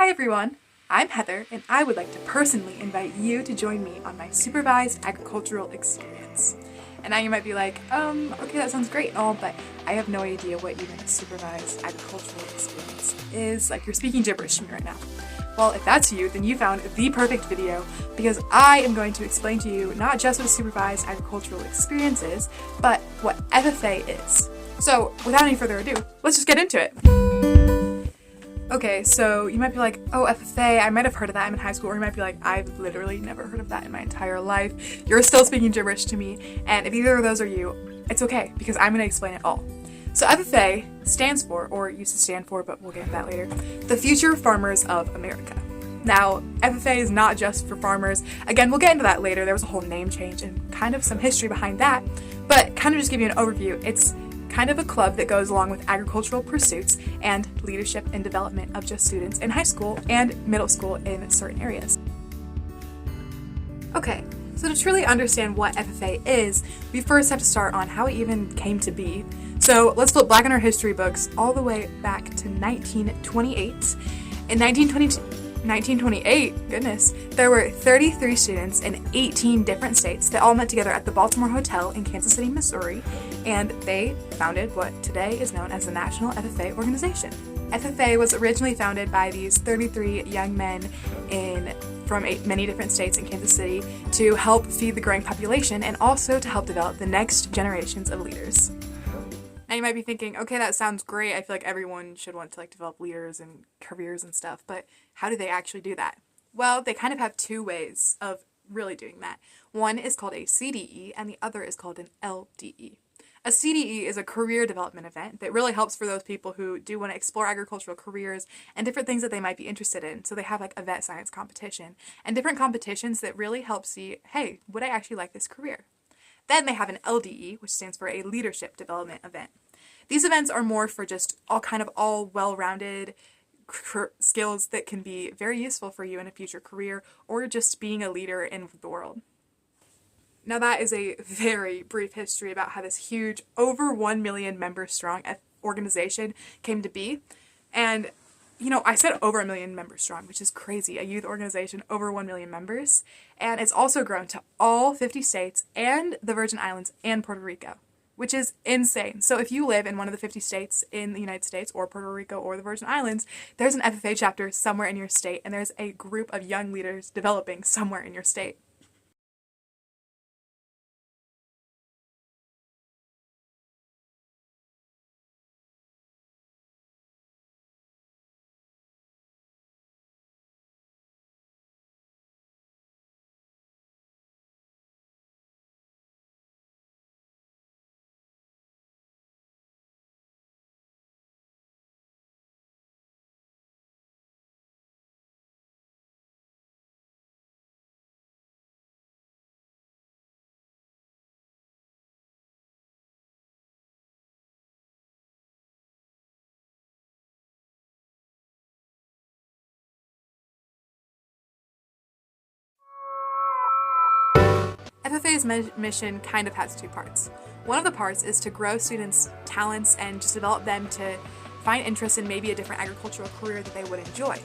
Hi everyone, I'm Heather and I would like to personally invite you to join me on my supervised agricultural experience. And now you might be like, okay, that sounds great and all, but I have no idea what even a supervised agricultural experience is. Like, you're speaking gibberish to me right now. Well, if that's you, then you found the perfect video, because I am going to explain to you not just what a supervised agricultural experience is, but what FFA is. So without any further ado, let's just get into it. Okay, so you might be like, oh, FFA, I might have heard of that. I'm in high school. Or you might be like, I've literally never heard of that in my entire life. You're still speaking gibberish to me. And if either of those are you, it's okay, because I'm going to explain it all. So FFA stands for, or used to stand for, but we'll get into that later, the Future Farmers of America. Now, FFA is not just for farmers. Again, we'll get into that later. There was a whole name change and kind of some history behind that. But kind of just give you an overview. It's kind of a club that goes along with agricultural pursuits and leadership and development of just students in high school and middle school in certain areas. Okay, so to truly understand what FFA is, we first have to start on how it even came to be. So let's flip back in our history books all the way back to 1928. In 1928, goodness, there were 33 students in 18 different states that all met together at the Baltimore Hotel in Kansas City, Missouri, and they founded what today is known as the National FFA Organization. FFA was originally founded by these 33 young men from many different states in Kansas City to help feed the growing population and also to help develop the next generations of leaders. Now you might be thinking, okay, that sounds great. I feel like everyone should want to develop leaders and careers and stuff, but how do they actually do that? Well, they kind of have two ways of really doing that. One is called a CDE and the other is called an LDE. A CDE is a career development event that really helps for those people who do want to explore agricultural careers and different things that they might be interested in. So they have a vet science competition and different competitions that really help see, hey, would I actually like this career? Then they have an LDE, which stands for a leadership development event. These events are more for just all well-rounded skills that can be very useful for you in a future career or just being a leader in the world. Now that is a very brief history about how this huge, over 1 million member strong organization came to be. And, I said over 1 million members strong, which is crazy. A youth organization over 1 million members. And it's also grown to all 50 states and the Virgin Islands and Puerto Rico, which is insane. So if you live in one of the 50 states in the United States or Puerto Rico or the Virgin Islands, there's an FFA chapter somewhere in your state, and there's a group of young leaders developing somewhere in your state. FFA's mission kind of has two parts. One of the parts is to grow students' talents and just develop them to find interest in maybe a different agricultural career that they would enjoy.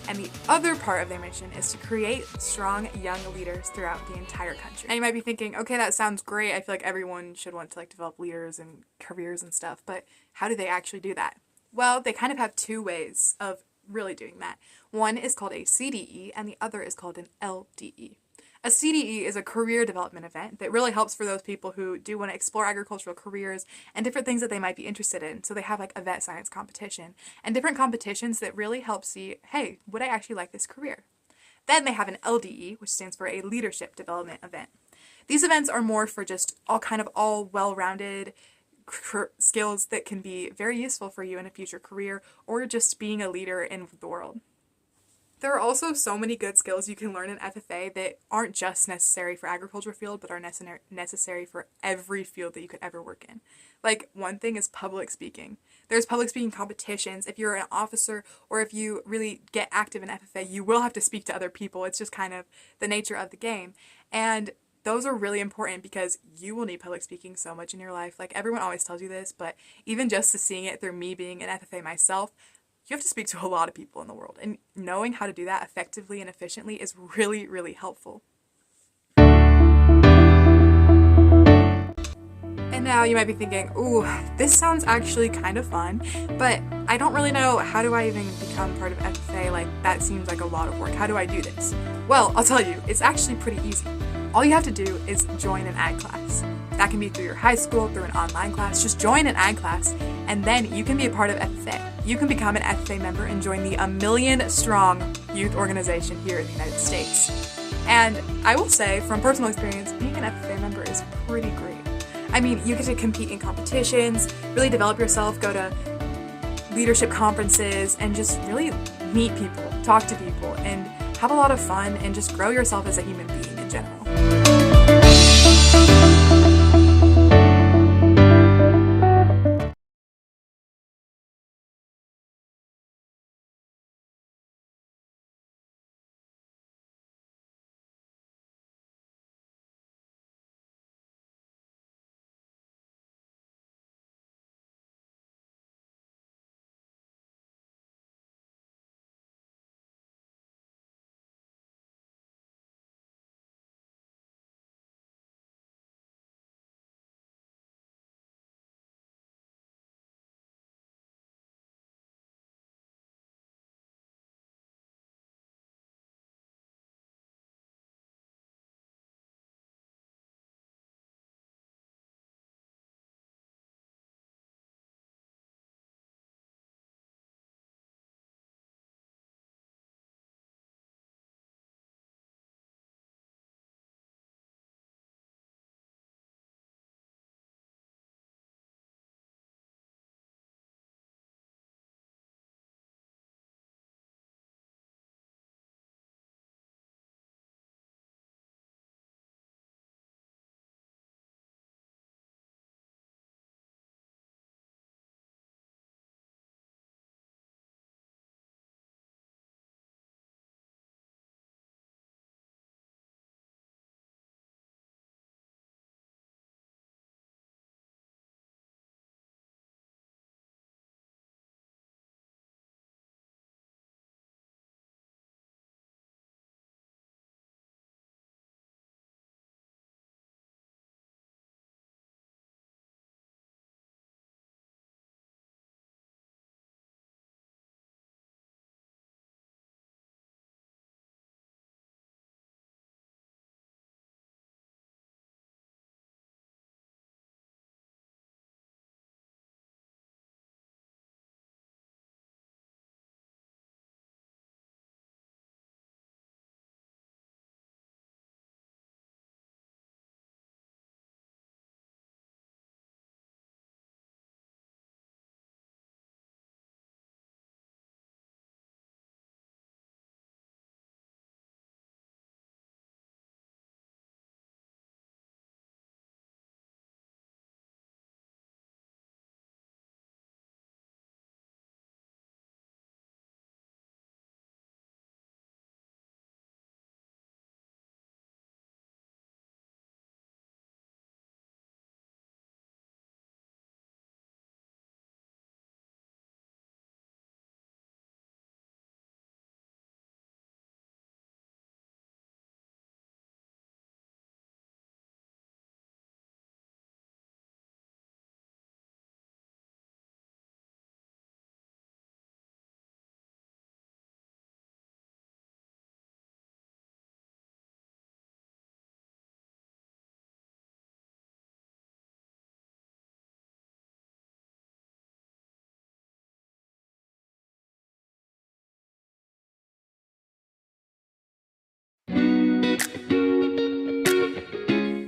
And the other part of their mission is to create strong young leaders throughout the entire country. And you might be thinking, okay, that sounds great. I feel like everyone should want to develop leaders and careers and stuff, but how do they actually do that? Well, they kind of have two ways of really doing that. One is called a CDE and the other is called an LDE. A CDE is a career development event that really helps for those people who do want to explore agricultural careers and different things that they might be interested in. So they have a vet science competition and different competitions that really help see, hey, would I actually like this career? Then they have an LDE, which stands for a leadership development event. These events are more for just all well-rounded skills that can be very useful for you in a future career or just being a leader in the world. There are also so many good skills you can learn in FFA that aren't just necessary for agriculture field, but are necessary for every field that you could ever work in. One thing is public speaking. There's public speaking competitions. If you're an officer or if you really get active in FFA, you will have to speak to other people. It's just kind of the nature of the game. And those are really important because you will need public speaking so much in your life. Everyone always tells you this, but even just to seeing it through me being an FFA myself, you have to speak to a lot of people in the world, and knowing how to do that effectively and efficiently is really, really helpful. And now you might be thinking, ooh, this sounds actually kind of fun, but I don't really know, how do I even become part of FFA? Like, that seems like a lot of work. How do I do this? Well, I'll tell you, it's actually pretty easy. All you have to do is join an ag class. That can be through your high school, through an online class. Just join an ag class, and then you can be a part of FFA. You can become an FFA member and join the 1 million strong youth organization here in the United States. And I will say, from personal experience, being an FFA member is pretty great. I mean, you get to compete in competitions, really develop yourself, go to leadership conferences, and just really meet people, talk to people, and have a lot of fun, and just grow yourself as a human being in general.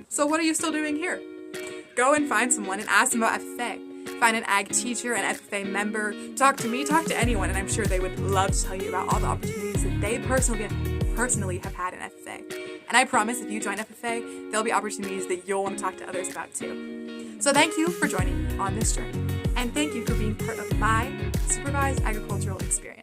So what are you still doing here? Go and find someone and ask them about FFA. Find an ag teacher, an FFA member, talk to me, talk to anyone, and I'm sure they would love to tell you about all the opportunities that they personally have had in FFA. And I promise if you join FFA, there'll be opportunities that you'll want to talk to others about too. So thank you for joining me on this journey, and thank you for being part of my supervised agricultural experience.